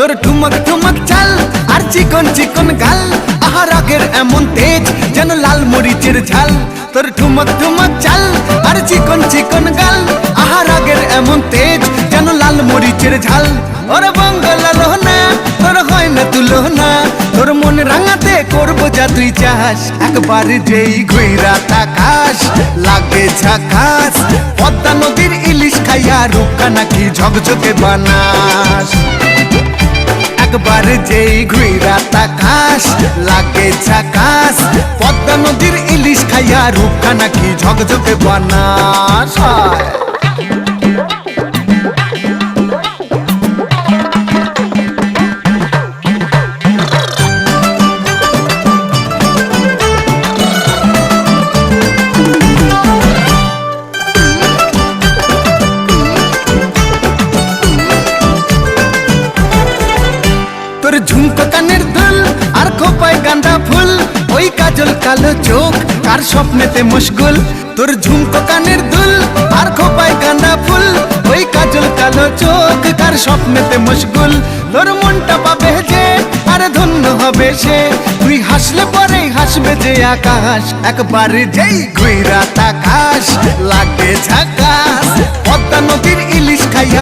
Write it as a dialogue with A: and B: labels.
A: তোর ঠুমক ঠুমক চাল আর চিকন চিকন গাল, আহা রাগের এমন তেজ যেন লাল মরিচের ঝাল। তোর ঠুমক ঠুমক চাল আর চিকন চিকন গাল, আহা রাগের এমন তেজ যেন লাল মরিচের ঝাল। ওরে বঙ্গলা লোহনা তোর হয় না তুলনা, তোর মন রাঙাতে করবো যা তুই চাস। একবার যেই ঘুইরা তাকাস লাগে ঝাকাস, পদ্মা নদীর ইলিশ খাইয়া রূপকা নাকি ঝকঝকে বানাস। একবার যেই ঘুইরা তাকাস লাগে ঝাকাস, পদ্মা নদীর ইলিশ খাইয়া রূপকা নাকি ঝকঝকে বানাস। তোর ঝুমকো কানের দুল আর খোপায় গাঁদা ফুল, ওই কাজল কালো চোখ কার স্বপ্নেতে মুশগুল। তোর ঝুমকো কানের দুল আর খোপায় গাঁদা ফুল, ওই কাজল কালো চোখ কার স্বপ্নেতে মুশগুল। তোর মনটা পাবে যে আর ধন্য হবে সে, তুই হাসলে পরেই হাসবে যে আকাশ। একবার যেই ঘুইরা তাকাস লাগে ঝাকাস, পদ্মা নদীর ইলিশ খাইয়া